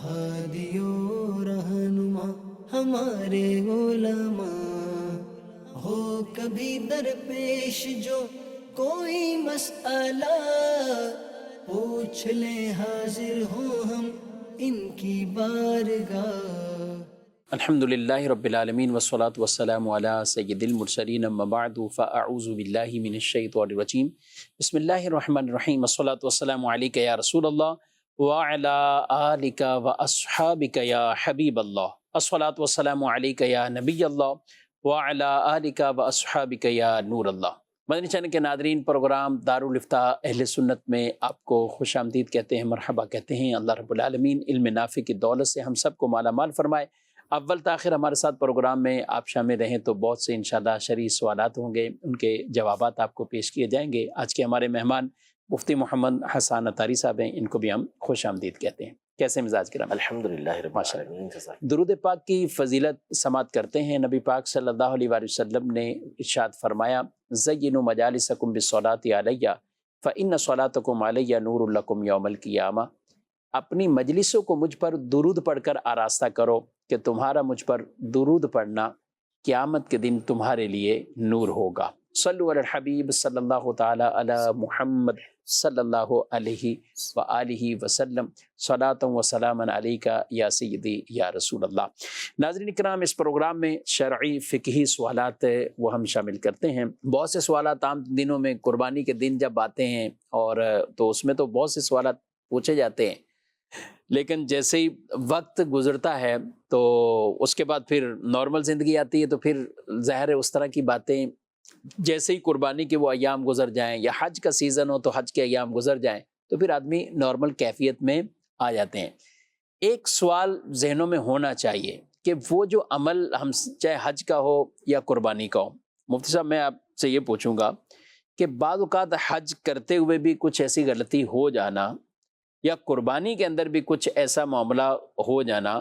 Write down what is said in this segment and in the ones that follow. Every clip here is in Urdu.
ہادی و رہنما ہمارے علماء، ہو کبھی درپیش جو کوئی مسئلہ، پوچھ لیں حاضر ہوں ہم ان کی بارگاہ۔ الحمد للہ رب العالمین والصلاة والسلام علی سید المرسلین اما بعد فاعوذ باللہ من الشیطان الرجیم بسم اللہ الرحمن الرحیم والصلاة والسلام علیک یا رسول اللہ وعلی آلک واصحابک یا حبیب اللہ، الصلاة والسلام علیک یا نبی اللہ وعلی آلک واصحابک یا نور اللہ۔ مدنی چینل کے ناظرین، پروگرام دارالافتاء اہل سنت میں آپ کو خوش آمدید کہتے ہیں، مرحبا کہتے ہیں۔ اللہ رب العالمین علم نافع کی دولت سے ہم سب کو مالا مال فرمائے۔ اول تاخیر ہمارے ساتھ پروگرام میں آپ شامل رہیں تو بہت سے انشاءاللہ شرعی سوالات ہوں گے، ان کے جوابات آپ کو پیش کیے جائیں گے۔ آج کے ہمارے مہمان مفتی محمد حسان عطاری صاحب ہیں، ان کو بھی ہم خوش آمدید کہتے ہیں۔ کیسے مزاج کرام؟ الحمدللہ رب العالمین۔ درود پاک کی فضیلت سماعت کرتے ہیں۔ نبی پاک صلی اللہ علیہ وآلہ وسلم نے ارشاد فرمایا، زینوا مجالسکم بالصلاۃ علیہ فإن صلاتکم علیہ نور لکم یوم القیامہ۔ اپنی مجلسوں کو مجھ پر درود پڑھ کر آراستہ کرو کہ تمہارا مجھ پر درود پڑھنا قیامت کے دن تمہارے لیے نور ہوگا۔ صلو علی الحبیب صلی اللہ تعالی علی محمد صلی اللہ علیہ وآلہ وسلم، صلاۃ و سلام علیک یا سیدی یا رسول اللہ۔ ناظرین کرام، اس پروگرام میں شرعی فقہی سوالات وہ ہم شامل کرتے ہیں۔ بہت سے سوالات عام دنوں میں قربانی کے دن جب آتے ہیں اور تو اس میں تو بہت سے سوالات پوچھے جاتے ہیں، لیکن جیسے ہی وقت گزرتا ہے تو اس کے بعد پھر نارمل زندگی آتی ہے، تو پھر ظاہر ہے اس طرح کی باتیں جیسے ہی قربانی کے وہ ایام گزر جائیں یا حج کا سیزن ہو تو حج کے ایام گزر جائیں تو پھر آدمی نارمل کیفیت میں آ جاتے ہیں۔ ایک سوال ذہنوں میں ہونا چاہیے کہ وہ جو عمل ہم چاہے حج کا ہو یا قربانی کا ہو، مفتی صاحب میں آپ سے یہ پوچھوں گا کہ بعض اوقات حج کرتے ہوئے بھی کچھ ایسی غلطی ہو جانا یا قربانی کے اندر بھی کچھ ایسا معاملہ ہو جانا،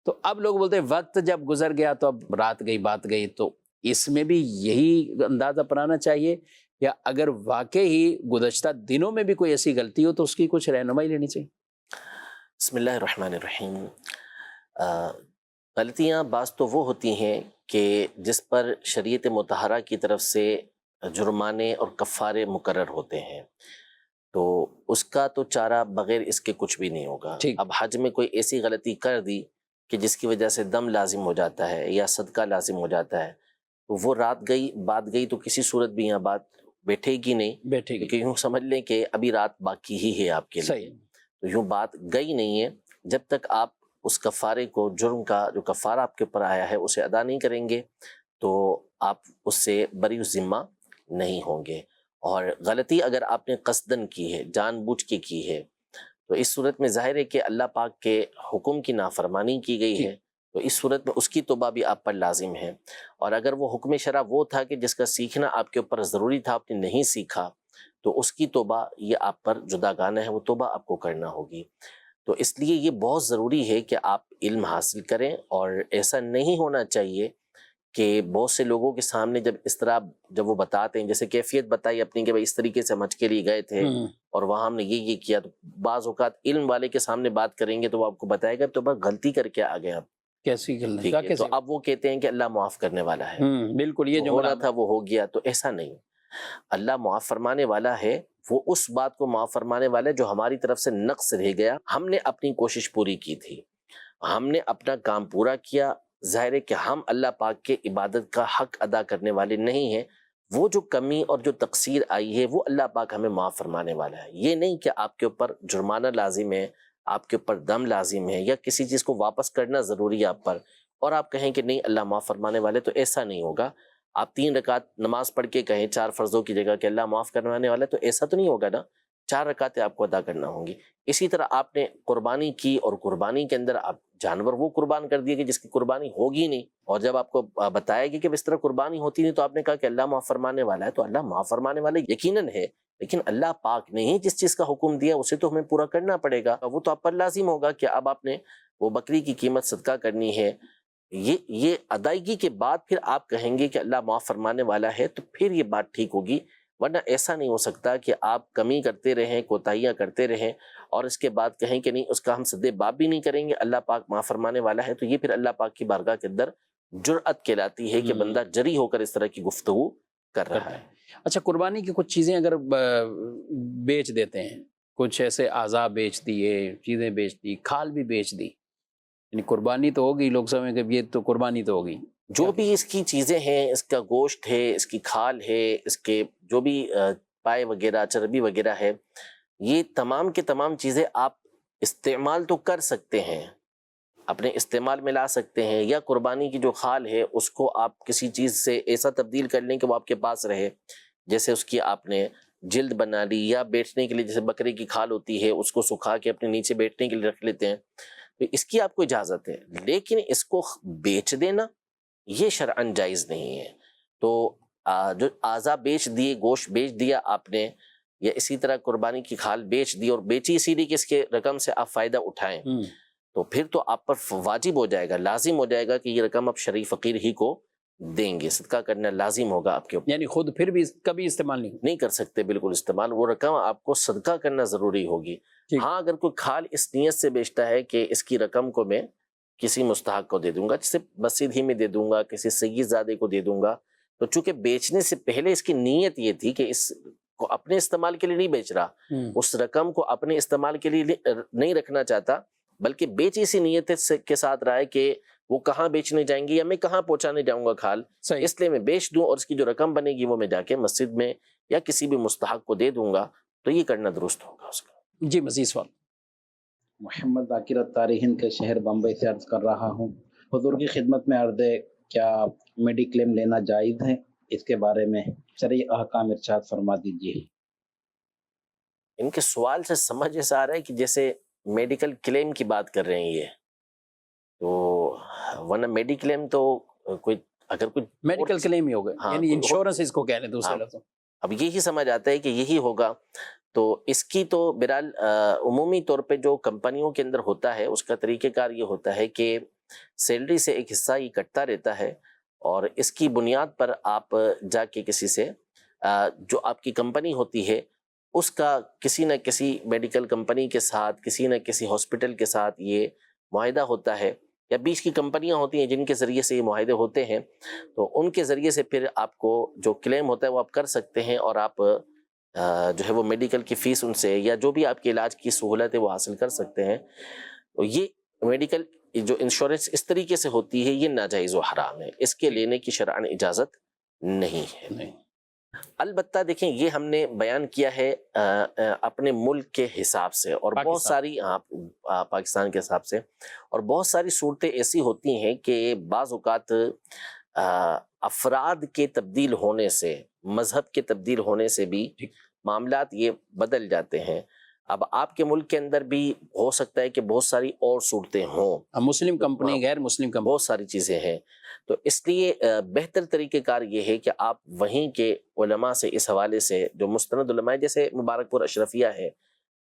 تو اب لوگ بولتے ہیں وقت جب گزر گیا تو اب رات گئی بات گئی، تو اس میں بھی یہی انداز اپنانا چاہیے یا اگر واقعی ہی گزشتہ دنوں میں بھی کوئی ایسی غلطی ہو تو اس کی کچھ رہنمائی لینی چاہیے؟ بسم اللہ الرحمن الرحیم۔ غلطیاں بعض تو وہ ہوتی ہیں کہ جس پر شریعت مطہرہ کی طرف سے جرمانے اور کفارے مقرر ہوتے ہیں، تو اس کا تو چارہ بغیر اس کے کچھ بھی نہیں ہوگا۔ اب حج میں کوئی ایسی غلطی کر دی کہ جس کی وجہ سے دم لازم ہو جاتا ہے یا صدقہ لازم ہو جاتا ہے، تو وہ رات گئی بات گئی تو کسی صورت بھی یہاں بات بیٹھے گی نہیں، کیونکہ یوں سمجھ لیں کہ ابھی رات باقی ہی ہے آپ کے لیے، تو یوں بات گئی نہیں ہے جب تک آپ اس کفارے کو، جرم کا جو کفارہ آپ کے اوپر آیا ہے اسے ادا نہیں کریں گے تو آپ اس سے بری ذمہ نہیں ہوں گے۔ اور غلطی اگر آپ نے قصدن کی ہے، جان بوجھ کے کی ہے، تو اس صورت میں ظاہر ہے کہ اللہ پاک کے حکم کی نافرمانی کی گئی ہے، تو اس صورت میں اس کی توبہ بھی آپ پر لازم ہے۔ اور اگر وہ حکم شرع وہ تھا کہ جس کا سیکھنا آپ کے اوپر ضروری تھا، آپ نے نہیں سیکھا، تو اس کی توبہ یہ آپ پر جداگانہ ہے، وہ توبہ آپ کو کرنا ہوگی۔ تو اس لیے یہ بہت ضروری ہے کہ آپ علم حاصل کریں، اور ایسا نہیں ہونا چاہیے کہ بہت سے لوگوں کے سامنے جب اس طرح جب وہ بتاتے ہیں، جیسے کیفیت بتائی اپنی کہ بھائی اس طریقے سے ہم حج کے لیے گئے تھے اور وہاں ہم نے یہ کیا، تو بعض اوقات علم والے کے سامنے بات کریں گے تو وہ آپ کو بتائے گا تو بس غلطی کر کے آ گئے آپ، کیسی غلطی؟ تو اب وہ کہتے ہیں کہ اللہ معاف کرنے والا ہے، بالکل یہ جو ہونا تھا وہ ہو گیا، تو ایسا نہیں۔ اللہ معاف فرمانے والا ہے، وہ اس بات کو معاف فرمانے والا ہے جو ہماری طرف سے نقص رہ گیا، ہم نے اپنی کوشش پوری کی تھی، ہم نے اپنا کام پورا کیا، ظاہر ہے کہ ہم اللہ پاک کے عبادت کا حق ادا کرنے والے نہیں ہیں، وہ جو کمی اور جو تقصیر آئی ہے وہ اللہ پاک ہمیں معاف فرمانے والا ہے۔ یہ نہیں کہ آپ کے اوپر جرمانہ لازم ہے، آپ کے اوپر دم لازم ہے، یا کسی چیز کو واپس کرنا ضروری ہے آپ پر، اور آپ کہیں کہ نہیں اللہ معاف فرمانے والے، تو ایسا نہیں ہوگا۔ آپ 3 رکعت نماز پڑھ کے کہیں 4 فرضوں کی جگہ کہ اللہ معاف کروانے والا ہے، تو ایسا تو نہیں ہوگا نا، 4 رکعتیں آپ کو ادا کرنا ہوں گی۔ اسی طرح آپ نے قربانی کی اور قربانی کے اندر آپ جانور وہ قربان کر دیے کہ جس کی قربانی ہوگی نہیں، اور جب آپ کو بتایا گیا کہ اس طرح قربانی ہوتی نہیں تو آپ نے کہا کہ اللہ معاف فرمانے والا ہے، تو اللہ معاف فرمانے والا یقیناً ہے، لیکن اللہ پاک نے ہی جس چیز کا حکم دیا اسے تو ہمیں پورا کرنا پڑے گا، وہ تو آپ پر لازم ہوگا کہ اب آپ نے وہ بکری کی قیمت صدقہ کرنی ہے۔ یہ ادائیگی کے بعد پھر آپ کہیں گے کہ اللہ معاف فرمانے والا ہے، تو پھر یہ بات ٹھیک ہوگی، ورنہ ایسا نہیں ہو سکتا کہ آپ کمی کرتے رہیں، کوتاہیاں کرتے رہیں اور اس کے بعد کہیں کہ نہیں اس کا ہم سد باب بھی نہیں کریں گے، اللہ پاک معاف فرمانے والا ہے، تو یہ پھر اللہ پاک کی بارگاہ کے اندر جرأت کہلاتی ہے کہ بندہ جری ہو کر اس طرح کی گفتگو کر رہا ہے۔ اچھا، قربانی کی کچھ چیزیں اگر بیچ دیتے ہیں، کچھ ایسے اعضاء بیچ دیے، چیزیں بیچ دی، کھال بھی بیچ دی، یعنی قربانی تو ہوگی، لوگ سمجھیں کہ یہ تو قربانی تو ہوگی، جو بھی اس کی چیزیں ہیں، اس کا گوشت ہے، اس کی کھال ہے، اس کے جو بھی پائے وغیرہ چربی وغیرہ ہے، یہ تمام کے تمام چیزیں آپ استعمال تو کر سکتے ہیں، اپنے استعمال میں لا سکتے ہیں، یا قربانی کی جو خال ہے اس کو آپ کسی چیز سے ایسا تبدیل کر لیں کہ وہ آپ کے پاس رہے، جیسے اس کی آپ نے جلد بنا لی، یا بیچنے کے لیے جیسے بکرے کی کھال ہوتی ہے اس کو سکھا کے اپنے نیچے بیٹھنے کے لیے رکھ لیتے ہیں، تو اس کی آپ کو اجازت ہے، لیکن اس کو بیچ دینا یہ شرعاً جائز نہیں ہے۔ تو جو اعضاء بیچ دیے، گوشت بیچ دیا آپ نے، یا اسی طرح قربانی کی کھال بیچ دی اور بیچی اسی لیے کہ اس کے رقم سے آپ فائدہ اٹھائیں، تو پھر تو آپ پر واجب ہو جائے گا، لازم ہو جائے گا کہ یہ رقم آپ شریف فقیر ہی کو دیں گے، صدقہ کرنا لازم ہوگا آپ کے اوپر، یعنی خود پھر بھی کبھی استعمال نہیں کر سکتے بالکل استعمال، وہ رقم آپ کو صدقہ کرنا ضروری ہوگی۔ ہاں اگر کوئی کھال اس نیت سے بیچتا ہے کہ اس کی رقم کو میں کسی مستحق کو دے دوں گا، جسے مسجد ہی میں دے دوں گا، کسی سید زادے کو دے دوں گا، تو چونکہ بیچنے سے پہلے اس کی نیت یہ تھی کہ اس کو اپنے استعمال کے لیے نہیں بیچ رہا، اس رقم کو اپنے استعمال کے لیے نہیں رکھنا چاہتا، بلکہ بیچ اسی نیت کے ساتھ رہا ہے کہ وہ کہاں بیچنے جائیں گے یا میں کہاں پہنچانے جاؤں گا کھال، اس لیے میں بیچ دوں اور اس کی جو رقم بنے گی وہ میں جا کے مسجد میں یا کسی بھی مستحق کو دے دوں گا، تو یہ کرنا درست ہوگا اس کا۔ جی مزید سوال۔ محمد ذاکر اتاری ہند کے شہر بمبئی سے عرض کر رہا ہوں، حضور کی خدمت میں عرض ہے، کیا میڈی کلیم لینا جائز ہے؟ اس کے بارے میں شرعی احکام ارشاد فرما دیجیے۔ ان کے سوال سے سمجھ ایسا آ رہا ہے کہ جیسے میڈیکل کلیم کی بات کر رہے ہیں یہ، تو ورنہ میڈی کلیم تو کوئی اگر کوئی میڈیکل کلیم ہی ہوگا، یعنی انشورنس اس کو کہہ لیں دوسرے لفظوں۔ اب یہی سمجھ آتا ہے کہ یہی ہوگا، تو اس کی تو بہرحال عمومی طور پہ جو کمپنیوں کے اندر ہوتا ہے اس کا طریقہ کار یہ ہوتا ہے کہ سیلری سے ایک حصہ یہ کٹتا رہتا ہے، اور اس کی بنیاد پر آپ جا کے کسی سے جو آپ کی کمپنی ہوتی ہے اس کا کسی نہ کسی میڈیکل کمپنی کے ساتھ، کسی نہ کسی ہاسپٹل کے ساتھ یہ معاہدہ ہوتا ہے، یا بیچ کی کمپنیاں ہوتی ہیں جن کے ذریعے سے یہ معاہدے ہوتے ہیں، تو ان کے ذریعے سے پھر آپ کو جو کلیم ہوتا ہے وہ آپ کر سکتے ہیں، اور آپ جو ہے وہ میڈیکل کی فیس ان سے یا جو بھی آپ کے علاج کی سہولت ہے وہ حاصل کر سکتے ہیں۔ تو یہ میڈیکل جو انشورنس اس طریقے سے ہوتی ہے یہ ناجائز و حرام ہے، اس کے لینے کی شرعاً اجازت نہیں ہے۔ البتہ دیکھیں یہ ہم نے بیان کیا ہے اپنے ملک کے حساب سے، اور بہت ساری پاکستان کے حساب سے، اور بہت ساری صورتیں ایسی ہوتی ہیں کہ بعض اوقات افراد کے تبدیل ہونے سے، مذہب کے تبدیل ہونے سے بھی معاملات یہ بدل جاتے ہیں۔ اب آپ کے ملک کے اندر بھی ہو سکتا ہے کہ بہت ساری اور صورتیں ہوں، مسلم کمپنی، غیر مسلم کمپنی، بہت ساری چیزیں ہیں، تو اس لیے بہتر طریقہ کار یہ ہے کہ آپ وہیں کے علماء سے اس حوالے سے جو مستند علماء جیسے مبارک پور اشرفیہ ہے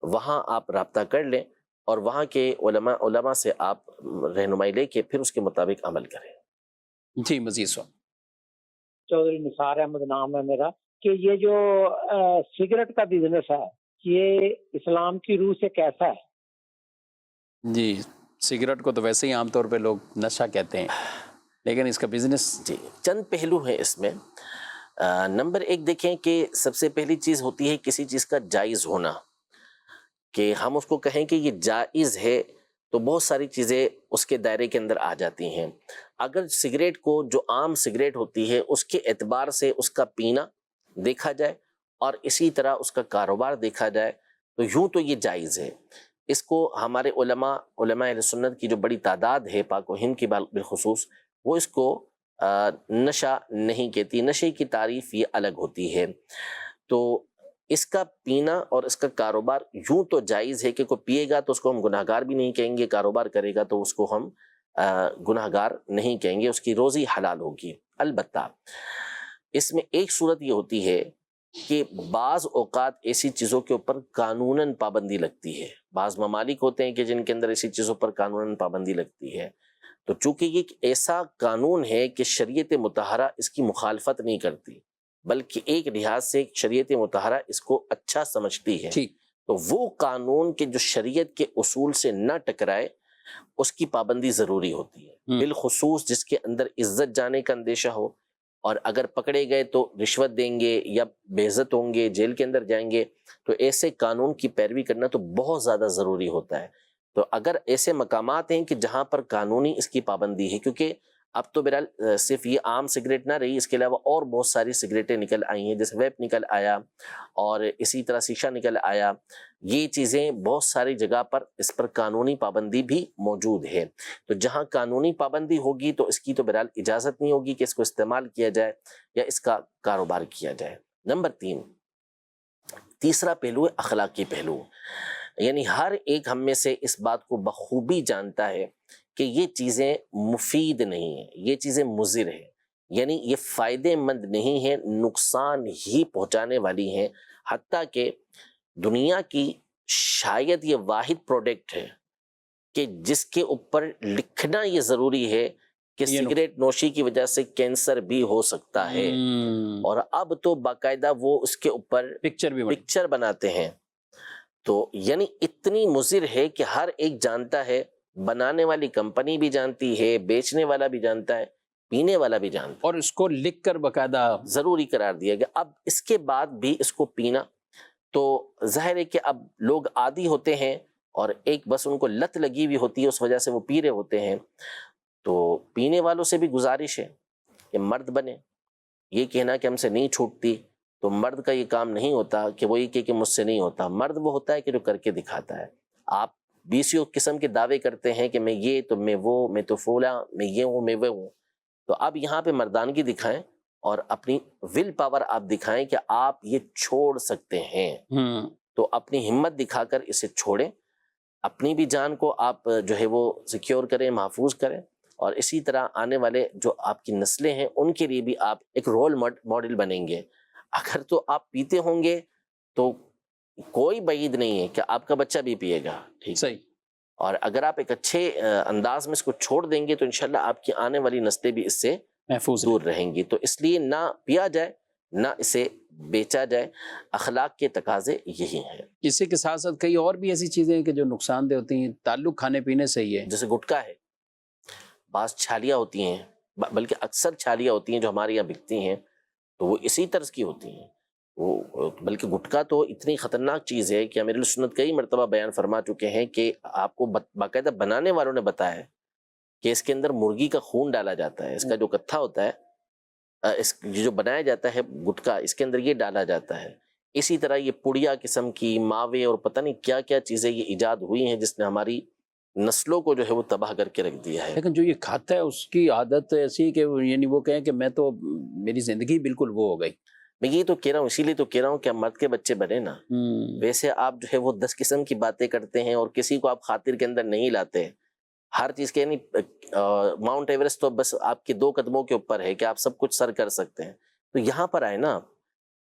وہاں آپ رابطہ کر لیں، اور وہاں کے علماء سے آپ رہنمائی لے کے پھر اس کے مطابق عمل کریں۔ جی مزید سوال۔ چودھری نثار احمد نام ہے میرا، کہ یہ جو سگریٹ کا بزنس ہے یہ اسلام کی روح سے کیسا ہے؟ جی سگریٹ کو تو ویسے ہی عام طور پہ لوگ نشہ کہتے ہیں، لیکن اس کا بزنس، جی چند پہلو ہیں اس میں۔ نمبر ایک دیکھیں کہ سب سے پہلی چیز ہوتی ہے کسی چیز کا جائز ہونا، کہ ہم اس کو کہیں کہ یہ جائز ہے تو بہت ساری چیزیں اس کے دائرے کے اندر آ جاتی ہیں۔ اگر سگریٹ کو جو عام سگریٹ ہوتی ہے اس کے اعتبار سے اس کا پینا دیکھا جائے اور اسی طرح اس کا کاروبار دیکھا جائے تو یوں تو یہ جائز ہے۔ اس کو ہمارے علماء اہل سنت کی جو بڑی تعداد ہے پاک و ہند کی بالخصوص، وہ اس کو نشہ نہیں کہتی، نشے کی تعریف یہ الگ ہوتی ہے۔ تو اس کا پینا اور اس کا کاروبار یوں تو جائز ہے کہ کوئی پیے گا تو اس کو ہم گناہ گار بھی نہیں کہیں گے، کاروبار کرے گا تو اس کو ہم گناہ گار نہیں کہیں گے، اس کی روزی حلال ہوگی۔ البتہ اس میں ایک صورت یہ ہوتی ہے کہ بعض اوقات ایسی چیزوں کے اوپر قانوناً پابندی لگتی ہے، بعض ممالک ہوتے ہیں کہ جن کے اندر ایسی چیزوں پر قانوناً پابندی لگتی ہے، تو چونکہ یہ ایک ایسا قانون ہے کہ شریعت مطہرہ اس کی مخالفت نہیں کرتی، بلکہ ایک لحاظ سے شریعت مطہرہ اس کو اچھا سمجھتی ہے، تو وہ قانون کے جو شریعت کے اصول سے نہ ٹکرائے اس کی پابندی ضروری ہوتی ہے، بالخصوص جس کے اندر عزت جانے کا اندیشہ ہو، اور اگر پکڑے گئے تو رشوت دیں گے یا بے عزت ہوں گے، جیل کے اندر جائیں گے، تو ایسے قانون کی پیروی کرنا تو بہت زیادہ ضروری ہوتا ہے۔ تو اگر ایسے مقامات ہیں کہ جہاں پر قانونی اس کی پابندی ہے، کیونکہ اب تو بہرحال صرف یہ عام سگریٹ نہ رہی، اس کے علاوہ اور بہت ساری سگریٹیں نکل آئی ہیں، جیسے ویپ نکل آیا اور اسی طرح شیشہ نکل آیا، یہ چیزیں بہت ساری جگہ پر اس پر قانونی پابندی بھی موجود ہے۔ تو جہاں قانونی پابندی ہوگی تو اس کی تو بہرحال اجازت نہیں ہوگی کہ اس کو استعمال کیا جائے یا اس کا کاروبار کیا جائے۔ نمبر 3، تیسرا پہلو ہے اخلاقی پہلو، یعنی ہر ایک ہم میں سے اس بات کو بخوبی جانتا ہے کہ یہ چیزیں مفید نہیں ہیں، یہ چیزیں مضر ہیں، یعنی یہ فائدے مند نہیں ہیں، نقصان ہی پہنچانے والی ہیں، حتیٰ کہ دنیا کی شاید یہ واحد پروڈکٹ ہے کہ جس کے اوپر لکھنا یہ ضروری ہے کہ سگریٹ نوشی کی وجہ سے کینسر بھی ہو سکتا ہے، اور اب تو باقاعدہ وہ اس کے اوپر پکچر بناتے ہیں۔ تو یعنی اتنی مضر ہے کہ ہر ایک جانتا ہے، بنانے والی کمپنی بھی جانتی ہے، بیچنے والا بھی جانتا ہے، پینے والا بھی جانتا ہے، اور اس کو لکھ کر باقاعدہ ضروری قرار دیا گیا۔ اب اس کے بعد بھی اس کو پینا، تو ظاہر ہے کہ اب لوگ عادی ہوتے ہیں اور ایک بس ان کو لت لگی ہوئی ہوتی ہے، اس وجہ سے وہ پی رہے ہوتے ہیں۔ تو پینے والوں سے بھی گزارش ہے کہ مرد بنے، یہ کہنا کہ ہم سے نہیں چھوٹتی، تو مرد کا یہ کام نہیں ہوتا کہ وہ یہ کہے کہ مجھ سے نہیں ہوتا، مرد وہ ہوتا ہے کہ جو کر کے دکھاتا ہے۔ آپ 20 قسم کے دعوے کرتے ہیں کہ میں یہ، تو میں وہ، میں تو فولا، میں یہ ہوں، میں وہ ہوں، تو اب یہاں پہ مردانگی دکھائیں اور اپنی ول پاور آپ دکھائیں کہ آپ یہ چھوڑ سکتے ہیں۔ تو اپنی ہمت دکھا کر اسے چھوڑیں، اپنی بھی جان کو آپ جو ہے وہ سیکیور کریں، محفوظ کریں، اور اسی طرح آنے والے جو آپ کی نسلیں ہیں ان کے لیے بھی آپ ایک رول ماڈل بنیں گے۔ اگر تو آپ پیتے ہوں گے تو کوئی بعید نہیں ہے کہ آپ کا بچہ بھی پیے گا، ٹھیک صحیح، اور اگر آپ ایک اچھے انداز میں اس کو چھوڑ دیں گے تو انشاءاللہ آپ کی آنے والی نسلیں بھی اس سے محفوظ دور رہیں گی۔ تو اس لیے نہ پیا جائے نہ اسے بیچا جائے، اخلاق کے تقاضے یہی ہیں۔ اسی کے ساتھ ساتھ کئی اور بھی ایسی چیزیں ہیں کہ جو نقصان دہ ہوتی ہیں، تعلق کھانے پینے سے ہی ہے، جیسے گٹکا ہے، بعض چھالیاں ہوتی ہیں، بلکہ اکثر چھالیاں ہوتی ہیں جو ہمارے یہاں بکتی ہیں تو وہ اسی طرز کی ہوتی ہیں، وہ بلکہ گٹکا تو اتنی خطرناک چیز ہے کہ امیر سنت کئی مرتبہ بیان فرما چکے ہیں کہ آپ کو باقاعدہ بنانے والوں نے بتایا ہے کہ اس کے اندر مرغی کا خون ڈالا جاتا ہے، اس کا جو کتھا ہوتا ہے، اس جو بنایا جاتا ہے گٹکا، اس کے اندر یہ ڈالا جاتا ہے۔ اسی طرح یہ پڑیا قسم کی ماوے اور پتہ نہیں کیا کیا چیزیں یہ ایجاد ہوئی ہیں جس نے ہماری نسلوں کو جو ہے وہ تباہ کر کے رکھ دیا ہے۔ لیکن جو یہ کھاتا ہے اس کی عادت ایسی کہ یعنی وہ کہیں کہ میں تو میری زندگی بالکل وہ ہو گئی۔ میں یہ تو کہہ رہا ہوں، اسی لیے تو کہہ رہا ہوں کہ آپ مرد کے بچے بنے نا۔ ویسے آپ جو ہے وہ 10 قسم کی باتیں کرتے ہیں اور کسی کو آپ خاطر کے اندر نہیں لاتے، ہر چیز کے، یعنی ماؤنٹ ایورسٹ تو بس آپ کے 2 قدموں کے اوپر ہے کہ آپ سب کچھ سر کر سکتے ہیں۔ تو یہاں پر آئے نا،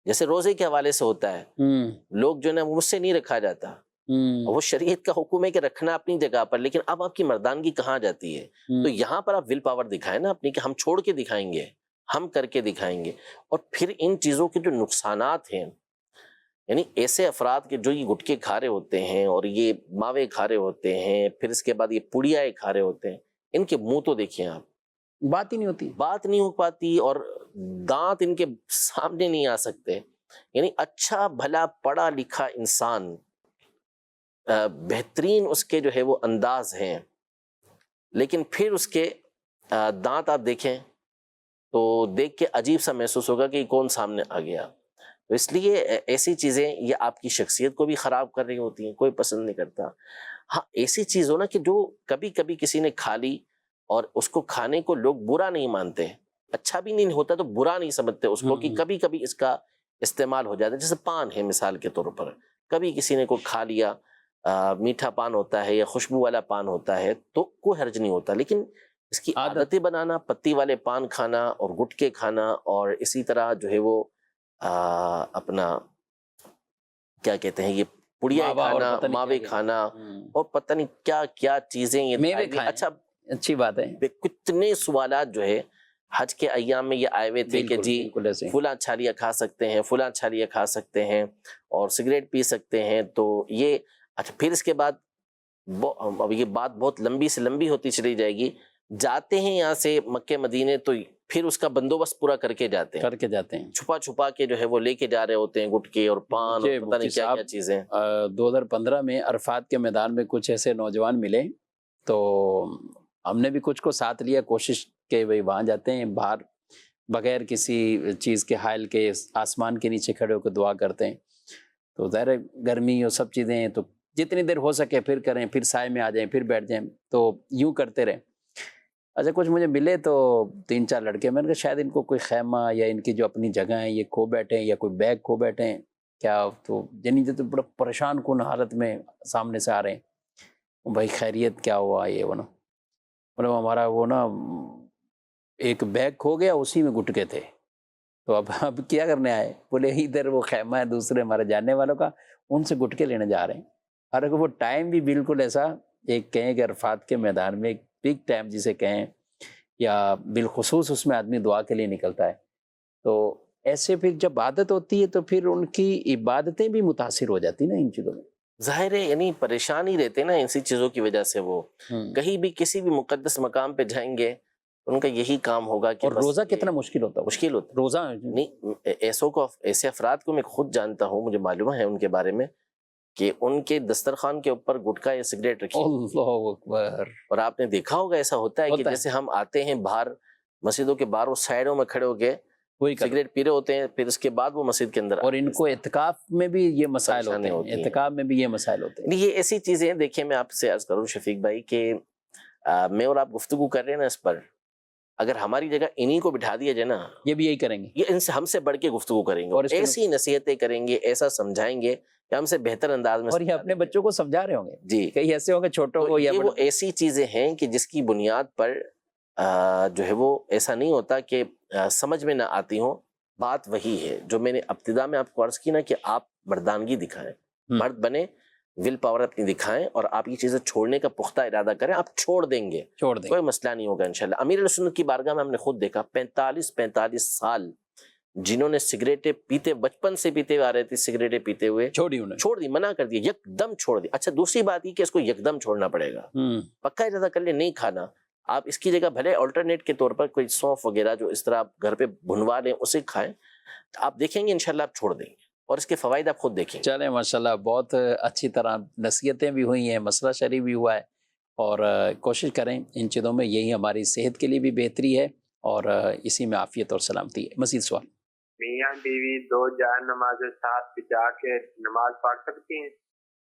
جیسے روزے کے حوالے سے ہوتا ہے، لوگ جو ہے نا مجھ سے نہیں رکھا جاتا، وہ شریعت کا حکم ہے کہ رکھنا اپنی جگہ پر، لیکن اب آپ کی مردانگی کہاں جاتی ہے؟ تو یہاں پر آپ ول پاور دکھائیں نا اپنی، کہ ہم چھوڑ کے دکھائیں گے، ہم کر کے دکھائیں گے۔ اور پھر ان چیزوں کے جو نقصانات ہیں، یعنی ایسے افراد کے جو یہ گٹکے کھا رہے ہوتے ہیں اور یہ ماوے کھا رہے ہوتے ہیں، پھر اس کے بعد یہ پڑیائے کھا رہے ہوتے ہیں، ان کے منہ تو دیکھیں آپ، بات ہی نہیں ہوتی، بات نہیں ہو پاتی اور دانت ان کے سامنے نہیں آ سکتے۔ یعنی اچھا بھلا پڑھا لکھا انسان، بہترین اس کے جو ہے وہ انداز ہیں، لیکن پھر اس کے دانت آپ دیکھیں تو دیکھ کے عجیب سا محسوس ہوگا کہ یہ کون سامنے آ گیا۔ تو اس لیے ایسی چیزیں یہ آپ کی شخصیت کو بھی خراب کر رہی ہوتی ہیں، کوئی پسند نہیں کرتا۔ ہاں ایسی چیز ہو نا کہ جو کبھی کبھی کسی نے کھا لی اور اس کو کھانے کو لوگ برا نہیں مانتے، اچھا بھی نہیں ہوتا تو برا نہیں سمجھتے اس کو، کہ کبھی کبھی اس کا استعمال ہو جاتا ہے۔ جیسے پان ہے مثال کے طور پر، کبھی کسی نے کو کھا لیا، میٹھا پان ہوتا ہے یا خوشبو والا پان ہوتا ہے تو کوئی حرج نہیں ہوتا، لیکن اس کی عادتیں بنانا، پتی والے پان کھانا اور گٹکے کھانا، اور اسی طرح جو ہے وہ اپنا کیا کہتے ہیں یہ پڑیا کھانا، ماوے کھانا، اور پتہ نہیں کیا کیا چیزیں یہ۔ اچھا اچھی بات ہے، کتنے سوالات جو ہے حج کے ایام میں یہ آئے ہوئے تھے کہ بالکل جی بالکل ایسے فلاں چھالیاں کھا سکتے ہیں، فلاں چھالیاں کھا سکتے ہیں اور سگریٹ پی سکتے ہیں. تو یہ اچھا پھر اس کے بعد اب یہ بات بہت لمبی سے لمبی ہوتی چلی جائے گی. جاتے ہیں یہاں سے مکے مدینے تو پھر اس کا بندوبست پورا کر کے جاتے ہیں، کر کے جاتے ہیں. چھپا چھپا کے جو ہے وہ لے کے جا رہے ہوتے ہیں گٹکے اور پان اور مجھے پتہ نہیں مفتی کیا صاحب کیا چیزیں. 2015 میں عرفات کے میدان میں کچھ ایسے نوجوان ملے تو ہم نے بھی کچھ کو ساتھ لیا، کوشش کہ بھئی وہاں جاتے ہیں باہر بغیر کسی چیز کے حائل کے آسمان کے نیچے کھڑے ہو کے دعا کرتے ہیں. تو ظاہر ہے گرمی اور سب چیزیں ہیں تو جتنی دیر ہو سکے پھر کریں، پھر سائے میں آ جائیں، پھر بیٹھ جائیں، تو یوں کرتے رہیں. اچھا کچھ مجھے ملے تو 3-4 لڑکے، میں نے کہا شاید ان کو کوئی خیمہ یا ان کی جو اپنی جگہ ہیں یہ کھو بیٹھے ہیں یا کوئی بیگ کھو بیٹھے ہیں کیا. تو یعنی جو بڑا پریشان کن حالت میں سامنے سے آ رہے ہیں. بھائی خیریت کیا ہوا یہ وہ نا، مطلب ہمارا وہ نا ایک بیگ کھو گیا اسی میں گٹکے تھے. تو اب کیا کرنے آئے؟ بولے ادھر وہ خیمہ ہے دوسرے ہمارے جاننے والوں کا، ان سے گٹکے لینے جا رہے ہیں. اور وہ ٹائم بھی بالکل ایسا ایک کہیں کہ عرفات کے میدان میں ایک پیک ٹائم جسے کہیں یا بالخصوص اس میں آدمی دعا کے لیے نکلتا ہے. تو ایسے پھر جب عادت ہوتی ہے تو پھر ان کی عبادتیں بھی متاثر ہو جاتی نا ان چیزوں میں. ظاہر ہے یعنی پریشان ہی رہتے نا اسی چیزوں کی وجہ سے. وہ کہیں بھی کسی بھی مقدس مقام پہ جائیں گے ان کا یہی کام ہوگا کہ اور روزہ کتنا مشکل ہوتا ہے، مشکل ہوتا ہے. روزہ نہیں ایسے افراد کو میں خود جانتا ہوں، مجھے معلوم ہے ان کے بارے میں کہ ان کے دسترخوان کے اوپر گٹکا یا سگریٹ رکھی. اللہ اکبر. اور آپ نے دیکھا ہوگا ایسا ہوتا ہے کہ جیسے ہم آتے ہیں باہر مسجدوں کے باہر وہ سائڈوں میں کھڑے ہو کے سگریٹ پی رہے ہوتے ہیں، پھر اس کے بعد وہ مسجد کے اندر. اور ان کو اعتکاف میں بھی یہ مسائل ہوتے ہیں، اعتکاف میں بھی یہ مسائل ہوتے ہیں. یہ ایسی چیزیں ہیں. دیکھیں میں آپ سے عرض کروں شفیق بھائی کہ میں اور آپ گفتگو کر رہے ہیں نا اس پر، اگر ہماری جگہ انہی کو بٹھا دیا جائے نا یہ بھی یہی کریں گے، یہ ان سے ہم سے بڑھ کے گفتگو کریں گے اور ایسی نصیحتیں کریں گے، ایسا سمجھائیں گے کہ ہم سے بہتر انداز میں. اور یہ اپنے بچوں کو سمجھا رہے ہوں گے جی، کئی ایسے ہوں گے چھوٹوں کو. یہ وہ ایسی چیزیں ہیں کہ جس کی بنیاد پر جو ہے وہ ایسا نہیں ہوتا کہ سمجھ میں نہ آتی ہوں. بات وہی ہے جو میں نے ابتدا میں آپ کو عرض کی نا کہ آپ مردانگی دکھائیں، مرد بنے، ول پاور اپنی دکھائیں اور آپ یہ چیزیں چھوڑنے کا پختہ ارادہ کریں. آپ چھوڑ دیں گے، کوئی مسئلہ نہیں ہوگا انشاءاللہ. امیر علیہ سنت کی بارگاہ میں ہم نے خود دیکھا 45 سال جنہوں نے سگریٹیں پیتے، بچپن سے پیتے ہوئے آ رہے تھے، سگریٹیں پیتے ہوئے چھوڑ دی، منع کر دیا، یک دم چھوڑ دی. اچھا دوسری بات یہ کہ اس کو یک دم چھوڑنا پڑے گا، پکا ارادہ کر لے نہیں کھانا. آپ اس کی جگہ بھلے آلٹرنیٹ کے طور پر کوئی سونف وغیرہ جو اس طرح آپ گھر پہ بھنوا لیں اسے کھائیں، آپ دیکھیں گے انشاءاللہ آپ چھوڑ دیں گے اور اس کے فوائد آپ خود دیکھیں گے. چلیں ماشاءاللہ بہت اچھی طرح نصیحتیں بھی ہوئی ہیں، مسئلہ شریف بھی ہوا ہے، اور کوشش کریں ان چیزوں میں، یہی ہماری صحت کے لیے بھی بہتری ہے اور اسی میں عافیت اور سلامتی ہے. مزید سوال. میاں بیوی 2 جائز نمازیں ساتھ بچا کے نماز پڑھ سکتی ہیں؟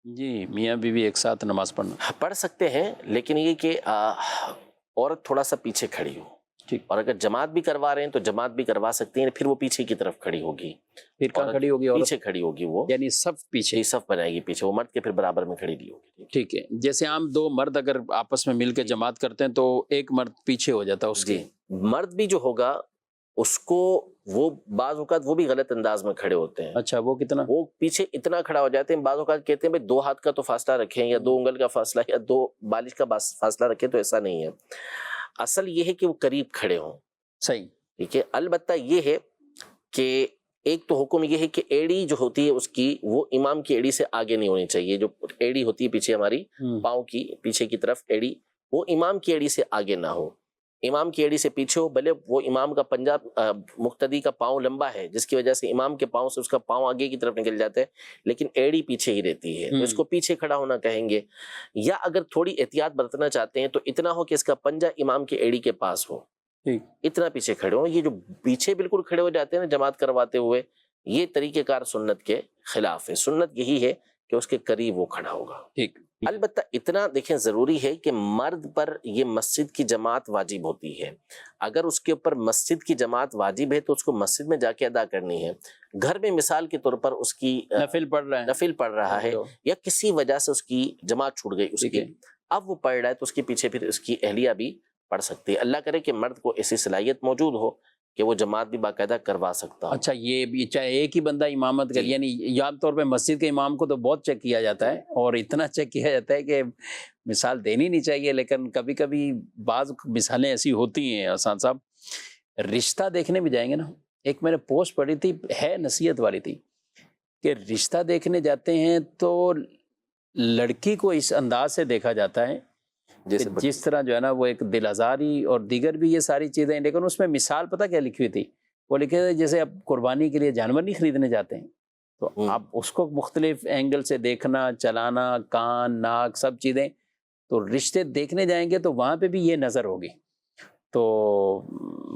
جی میاں بیوی ایک ساتھ نماز پڑھنا پڑھ سکتے ہیں، لیکن یہ کہ عورت تھوڑا سا پیچھے کھڑی ہو. ٹھیک. اور اگر جماعت بھی کروا رہے ہیں تو جماعت بھی کروا سکتے ہیں، پھر وہ پیچھے کی طرف کھڑی ہوگی. پھر کہاں کھڑی ہوگی؟ پیچھے کھڑی ہوگی، وہ یعنی صف پیچھے، صف بنائے گی پیچھے، وہ مرد کے پھر برابر میں کھڑی ہوگی. ٹھیک ہے. جیسے عام 2 مرد اگر آپس میں مل کے جماعت کرتے ہیں تو ایک مرد پیچھے ہو جاتا ہے اس کے. مرد بھی جو ہوگا اس کو وہ بعض اوقات وہ بھی غلط انداز میں کھڑے ہوتے ہیں. اچھا وہ کتنا؟ وہ پیچھے اتنا کھڑا ہو جاتے ہیں، بعض اوقات کہتے ہیں بھائی 2 ہاتھ کا تو فاصلہ رکھیں یا 2 انگل کا فاصلہ یا 2 بالش کا فاصلہ رکھیں، تو ایسا نہیں ہے. اصل یہ ہے کہ وہ قریب کھڑے ہوں. صحیح. ٹھیک ہے. البتہ یہ ہے کہ ایک تو حکم یہ ہے کہ ایڑی جو ہوتی ہے اس کی وہ امام کی ایڑی سے آگے نہیں ہونی چاہیے. جو ایڑی ہوتی ہے پیچھے ہماری پاؤں کی پیچھے کی طرف ایڑی، وہ امام کی ایڑی سے آگے نہ ہو، امام کی ایڑی سے پیچھے ہو. بھلے وہ امام کا پنجہ مقتدی کا پاؤں لمبا ہے جس کی وجہ سے امام کے پاؤں سے اس کا پاؤں آگے کی طرف نکل جاتا ہے، لیکن ایڑی پیچھے ہی رہتی ہے، تو اس کو پیچھے کھڑا ہونا کہیں گے. یا اگر تھوڑی احتیاط برتنا چاہتے ہیں تو اتنا ہو کہ اس کا پنجہ امام کی ایڑی کے پاس ہو، اتنا پیچھے کھڑے ہوں. یہ جو پیچھے بالکل کھڑے ہو جاتے ہیں نا جماعت کرواتے ہوئے، یہ طریقہ کار سنت کے خلاف ہے. سنت یہی ہے کہ اس کے قریب وہ کھڑا ہوگا. ٹھیک. البتہ اتنا دیکھیں ضروری ہے کہ مرد پر یہ مسجد کی جماعت واجب ہوتی ہے. اگر اس کے اوپر مسجد کی جماعت واجب ہے تو اس کو مسجد میں جا کے ادا کرنی ہے. گھر میں مثال کے طور پر اس کی نفل پڑھ رہا ہے یا کسی وجہ سے اس کی جماعت چھوٹ گئی اس کی، اب وہ پڑھ رہا ہے تو اس کے پیچھے پھر اس کی اہلیہ بھی پڑھ سکتی ہے. اللہ کرے کہ مرد کو ایسی صلاحیت موجود ہو کہ وہ جماعت بھی باقاعدہ کروا سکتا ہو. اچھا یہ بھی چاہے ایک ہی بندہ امامت کر، یعنی عام طور پہ مسجد کے امام کو تو بہت چیک کیا جاتا ہے اور اتنا چیک کیا جاتا ہے کہ مثال دینی نہیں چاہیے، لیکن کبھی کبھی بعض مثالیں ایسی ہوتی ہیں حسان صاحب رشتہ دیکھنے بھی جائیں گے نا، ایک میں نے پوسٹ پڑھی تھی، ہے نصیحت والی تھی، کہ رشتہ دیکھنے جاتے ہیں تو لڑکی کو اس انداز سے دیکھا جاتا ہے کہ جیسے جس طرح جو ہے نا وہ ایک دل آزاری اور دیگر بھی یہ ساری چیزیں، لیکن اس میں مثال پتہ کیا لکھی ہوئی تھی، وہ لکھے تھے جیسے اب قربانی کے لیے جانور نہیں خریدنے جاتے ہیں، تو آپ اس کو مختلف اینگل سے دیکھنا، چلانا، کان، ناک، سب چیزیں، تو رشتے دیکھنے جائیں گے تو وہاں پہ بھی یہ نظر ہوگی۔ تو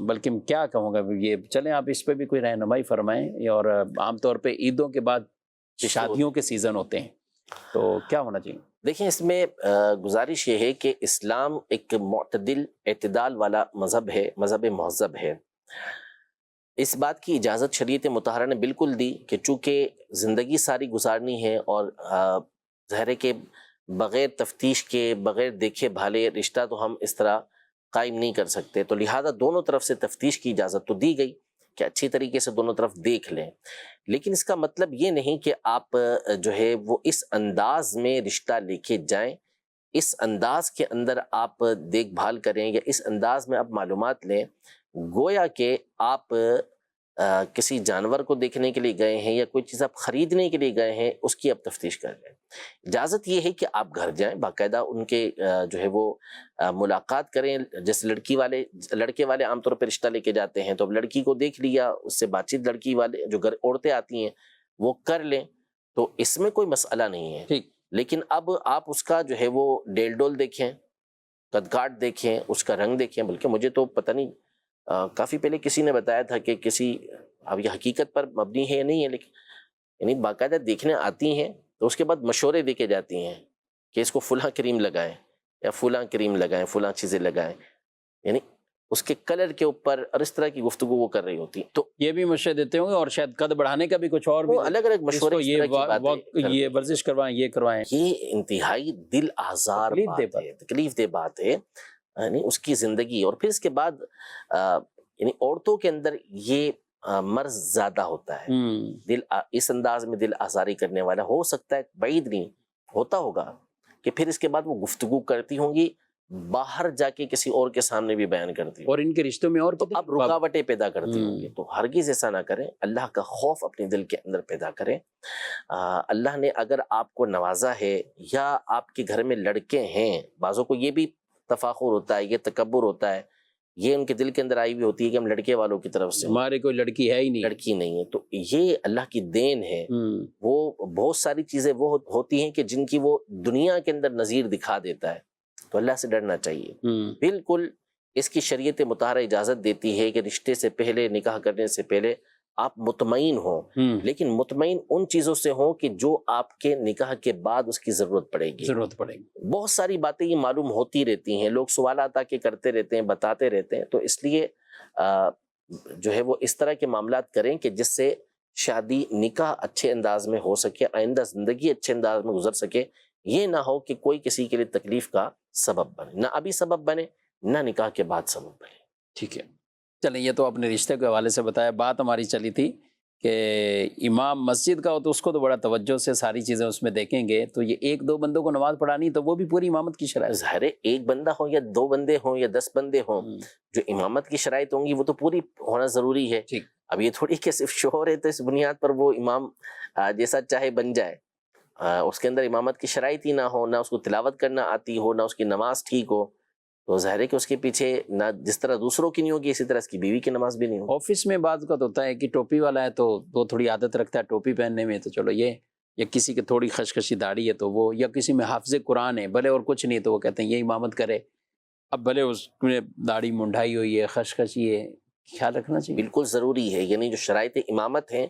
بلکہ کیا کہوں گا، یہ چلیں آپ اس پہ بھی کوئی رہنمائی فرمائیں، اور عام طور پہ عیدوں کے بعد شادیوں کے سیزن ہوتے ہیں، تو کیا ہونا چاہیے؟ دیکھیں اس میں گزارش یہ ہے کہ اسلام ایک معتدل اعتدال والا مذہب ہے، مذہب مہذب ہے۔ اس بات کی اجازت شریعت مطہرہ نے بالکل دی کہ چونکہ زندگی ساری گزارنی ہے اور ظاہر ہے کہ بغیر تفتیش کے، بغیر دیکھے بھالے رشتہ تو ہم اس طرح قائم نہیں کر سکتے، تو لہٰذا دونوں طرف سے تفتیش کی اجازت تو دی گئی کہ اچھی طریقے سے دونوں طرف دیکھ لیں، لیکن اس کا مطلب یہ نہیں کہ آپ جو ہے وہ اس انداز میں رشتہ لے کے جائیں، اس انداز کے اندر آپ دیکھ بھال کریں یا اس انداز میں آپ معلومات لیں، گویا کہ آپ کسی جانور کو دیکھنے کے لیے گئے ہیں یا کوئی چیز آپ خریدنے کے لیے گئے ہیں، اس کی آپ تفتیش کر لیں۔ اجازت یہ ہے کہ آپ گھر جائیں، باقاعدہ ان کے جو ہے وہ ملاقات کریں، جیسے لڑکے والے عام طور پہ رشتہ لے کے جاتے ہیں، تو اب لڑکی کو دیکھ لیا، اس سے بات چیت لڑکی والے جو گھر عورتیں آتی ہیں وہ کر لیں، تو اس میں کوئی مسئلہ نہیں ہے۔ ٹھیک، لیکن اب آپ اس کا جو ہے وہ ڈیل ڈول دیکھیں، قد کاٹ دیکھیں، اس کا رنگ دیکھیں، بلکہ مجھے تو پتہ نہیں کافی پہلے کسی نے بتایا تھا کہ اب یہ حقیقت پر مبنی ہے یا نہیں ہے، لیکن یعنی باقاعدہ دیکھنے آتی ہیں تو اس کے بعد مشورے دے کے جاتی ہیں کہ اس کو فلاں کریم لگائیں یا فلاں کریم لگائیں، فلاں چیزیں لگائیں، یعنی اس کے کلر کے اوپر اور اس طرح کی گفتگو وہ کر رہی ہوتی، تو یہ بھی مشورے دیتے ہوں گے، اور شاید قد بڑھانے کا بھی کچھ اور بھی وہ الگ الگ مشورے اس طرح کی باتیں یہ ورزش کروائیں، یہ کروائیں، یہ انتہائی دل آزار بات ہے، تکلیف دہ بات ہے، یعنی اس کی زندگی، اور پھر اس کے بعد یعنی عورتوں کے اندر یہ مرض زیادہ ہوتا ہے، اس انداز میں دل آزاری کرنے والا ہو سکتا ہے، بعید نہیں ہوتا ہوگا کہ پھر اس کے بعد وہ گفتگو کرتی ہوں گی، باہر جا کے کسی اور کے سامنے بھی بیان کرتی ہوں، اور ان کے رشتوں میں اور تو اب رکاوٹیں پیدا کرتی ہوں گی، تو ہرگز ایسا نہ کریں، اللہ کا خوف اپنے دل کے اندر پیدا کریں۔ اللہ نے اگر آپ کو نوازا ہے یا آپ کے گھر میں لڑکے ہیں، بعضوں کو یہ بھی تفاخر ہوتا ہے، یہ تکبر ہوتا ہے، یہ ان کے دل کے اندر آئی ہوئی ہوتی ہے کہ ہم لڑکے والوں کی طرف سے، ہمارے کوئی لڑکی ہے ہی نہیں، لڑکی نہیں ہے، تو یہ اللہ کی دین ہے۔ وہ بہت ساری چیزیں وہ ہوتی ہیں کہ جن کی وہ دنیا کے اندر نظیر دکھا دیتا ہے، تو اللہ سے ڈرنا چاہیے۔ بالکل اس کی شریعت مطہرہ اجازت دیتی ہے کہ رشتے سے پہلے، نکاح کرنے سے پہلے آپ مطمئن ہوں، لیکن مطمئن ان چیزوں سے ہوں کہ جو آپ کے نکاح کے بعد اس کی ضرورت پڑے گی۔ بہت ساری باتیں یہ معلوم ہوتی رہتی ہیں، لوگ سوالات آ کے کرتے رہتے ہیں، بتاتے رہتے ہیں، تو اس لیے جو ہے وہ اس طرح کے معاملات کریں کہ جس سے شادی نکاح اچھے انداز میں ہو سکے، آئندہ زندگی اچھے انداز میں گزر سکے، یہ نہ ہو کہ کوئی کسی کے لیے تکلیف کا سبب بنے، نہ ابھی سبب بنے نہ نکاح کے بعد سبب بنے۔ ٹھیک ہے، چلیں یہ تو اپنے رشتے کے حوالے سے بتایا، بات ہماری چلی تھی کہ امام مسجد کا ہو تو اس کو تو بڑا توجہ سے ساری چیزیں اس میں دیکھیں گے، تو یہ ایک دو بندوں کو نماز پڑھانی تو وہ بھی پوری امامت کی شرائط، ظاہر ہے ایک بندہ ہو یا دو بندے ہوں یا 10 بندے ہوں، جو امامت کی شرائط ہوں گی وہ تو پوری ہونا ضروری ہے۔ اب یہ تھوڑی کہ صرف شوہر ہے تو اس بنیاد پر وہ امام جیسا چاہے بن جائے، اس کے اندر امامت کی شرائط ہی نہ ہو، نہ اس کو تلاوت کرنا آتی ہو، نہ اس کی نماز ٹھیک ہو، تو ظاہر ہے کہ اس کے پیچھے نہ جس طرح دوسروں کی نہیں ہوگی اسی طرح اس کی بیوی کی نماز بھی نہیں ہوگی۔ آفس میں بعض کا تو ہوتا ہے کہ ٹوپی والا ہے تو وہ تھوڑی عادت رکھتا ہے ٹوپی پہننے میں، تو چلو یہ، یا کسی کی تھوڑی خشخشی داڑھی ہے تو وہ، یا کسی میں حافظ قرآن ہے بھلے اور کچھ نہیں تو وہ کہتے ہیں یہ امامت کرے، اب بھلے اس میں داڑھی منڈائی ہوئی ہے، خشخشی ہے، خیال رکھنا چاہیے۔ بالکل ضروری ہے، یعنی جو شرائط امامت ہیں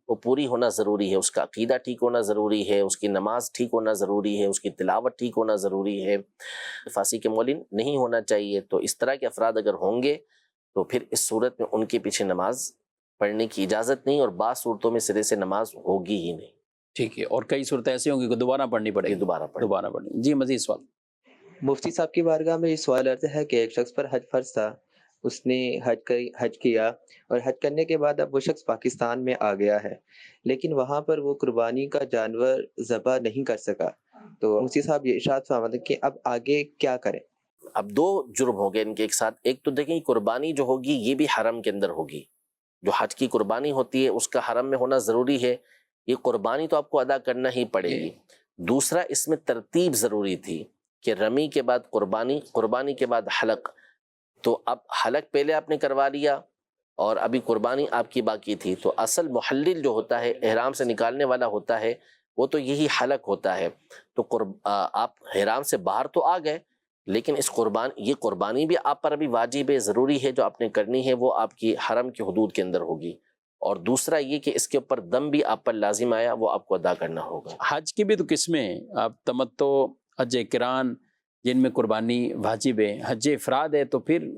وہ پوری ہونا ضروری ہے، اس کا عقیدہ ٹھیک ہونا ضروری ہے، اس کی نماز ٹھیک ہونا ضروری ہے، اس کی تلاوت ٹھیک ہونا ضروری ہے، فاسق کے مولن نہیں ہونا چاہیے۔ تو اس طرح کے افراد اگر ہوں گے تو پھر اس صورت میں ان کے پیچھے نماز پڑھنے کی اجازت نہیں، اور بعض صورتوں میں سرے سے نماز ہوگی ہی نہیں۔ ٹھیک ہے، اور کئی صورتیں ایسی ہوں گی کہ دوبارہ پڑھنی پڑے گی، دوبارہ پڑھنی۔ جی مزید سوال؟ مفتی صاحب کی بارگاہ میں یہ سوال عرض ہے کہ ایک شخص پر حج فرض تھا، اس نے حج کیا، اور حج کرنے کے بعد اب وہ شخص پاکستان میں آ گیا ہے، لیکن وہاں پر وہ قربانی کا جانور ذبح نہیں کر سکا، تو مفتی صاحب یہ ارشاد فرمائیں کہ اب آگے کیا کریں؟ اب دو جرم ہو گئے ان کے ایک ساتھ. ایک تو دیکھیں قربانی جو ہوگی یہ بھی حرم کے اندر ہوگی. جو حج کی قربانی ہوتی ہے اس کا حرم میں ہونا ضروری ہے. یہ قربانی تو آپ کو ادا کرنا ہی پڑے گی. دوسرا اس میں ترتیب ضروری تھی کہ رمی کے بعد قربانی، قربانی کے بعد حلق. تو اب حلق پہلے آپ نے کروا لیا اور ابھی قربانی آپ کی باقی تھی. تو اصل محلل جو ہوتا ہے، احرام سے نکالنے والا ہوتا ہے، وہ تو یہی حلق ہوتا ہے. تو آپ احرام سے باہر تو آ گئے، لیکن یہ قربانی بھی آپ پر ابھی واجب ہے، ضروری ہے، جو آپ نے کرنی ہے وہ آپ کی حرم کی حدود کے اندر ہوگی. اور دوسرا یہ کہ اس کے اوپر دم بھی آپ پر لازم آیا، وہ آپ کو ادا کرنا ہوگا. حج کی بھی تو قسمیں ہیں. آپ تمتع، حج قران، جن میں قربانی واجب ہے. حج افراد ہے تو پھر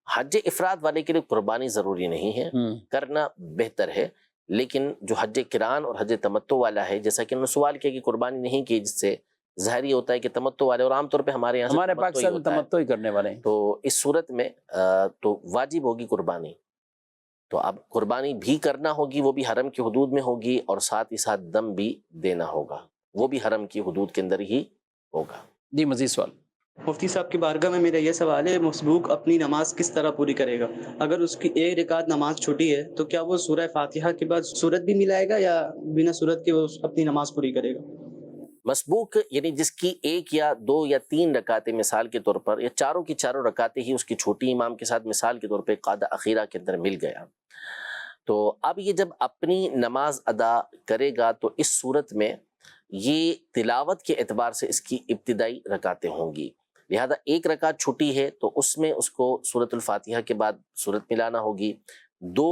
حج افراد والے کے لیے قربانی ضروری نہیں ہے، کرنا بہتر ہے. لیکن جو حج قران اور حج تمتع والا ہے، جیسا کہ انہوں نے سوال کیا کہ قربانی نہیں کی، جس سے ظاہری ہوتا ہے کہ تمتع والے، اور عام طور پہ ہمارے یہاں ہمارے تمتع ہی پاکستان میں ہوتا ہے. تمتع ہی کرنے والے ہیں. تو اس صورت میں تو واجب ہوگی قربانی. تو اب قربانی بھی کرنا ہوگی، وہ بھی حرم کی حدود میں ہوگی، اور ساتھ ہی ساتھ دم بھی دینا ہوگا، وہ بھی حرم کی حدود کے اندر ہی ہوگا. جی مزید سوال. مفتی صاحب کی بارگاہ میں میرا یہ سوال ہے، مسبوق اپنی نماز کس طرح پوری کرے گا؟ اگر اس کی ایک رکعت نماز چھوٹی ہے تو کیا وہ سورہ فاتحہ کے بعد سورت بھی ملائے گا، یا بنا سورت کے وہ اپنی نماز پوری کرے گا؟ مسبوق یعنی جس کی ایک یا دو یا تین رکعتیں مثال کے طور پر، یا چاروں کی چاروں رکعتیں ہی اس کی چھوٹی امام کے ساتھ مثال کے طور پہ قاعدہ اخیرہ کے اندر مل گیا، تو اب یہ جب اپنی نماز ادا کرے گا تو اس صورت میں یہ تلاوت کے اعتبار سے اس کی ابتدائی رکعتیں ہوں گی. لہذا ایک رکعت چھٹی ہے تو اس میں اس کو سورۃ الفاتحہ کے بعد سورت ملانا ہوگی. دو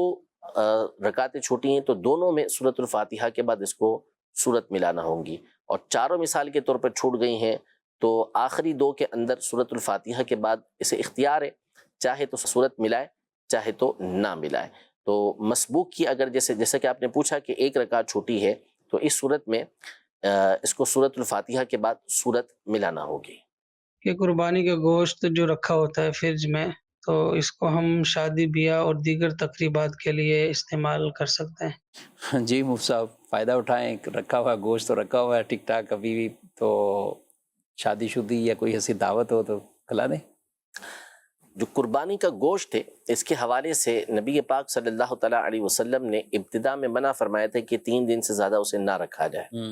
رکعتیں چھوٹی ہیں تو دونوں میں سورۃ الفاتحہ کے بعد اس کو سورت ملانا ہوں گی. اور چاروں مثال کے طور پر چھوٹ گئی ہیں تو آخری دو کے اندر سورۃ الفاتحہ کے بعد اسے اختیار ہے، چاہے تو سورت ملائے چاہے تو نہ ملائے. تو مسبوق کی اگر جیسے کہ آپ نے پوچھا کہ ایک رکعت چھوٹی ہے تو اس صورت میں اس کو سورۃ الفاتحہ کے بعد سورت ملانا ہوگی. کہ قربانی کا گوشت جو رکھا ہوتا ہے فرج میں، تو اس کو ہم شادی بیاہ اور دیگر تقریبات کے لیے استعمال کر سکتے ہیں؟ جی مفتی صاحب فائدہ اٹھائیں. رکھا ہوا گوشت تو رکھا ہوا ہے ٹھیک ٹھاک، ابھی بھی تو شادی شدی یا کوئی ایسی دعوت ہو تو کھلا دیں. جو قربانی کا گوشت ہے اس کے حوالے سے نبی پاک صلی اللہ تعالیٰ علیہ وسلم نے ابتدا میں منع فرمایا تھا کہ 3 دن سے زیادہ اسے نہ رکھا جائے،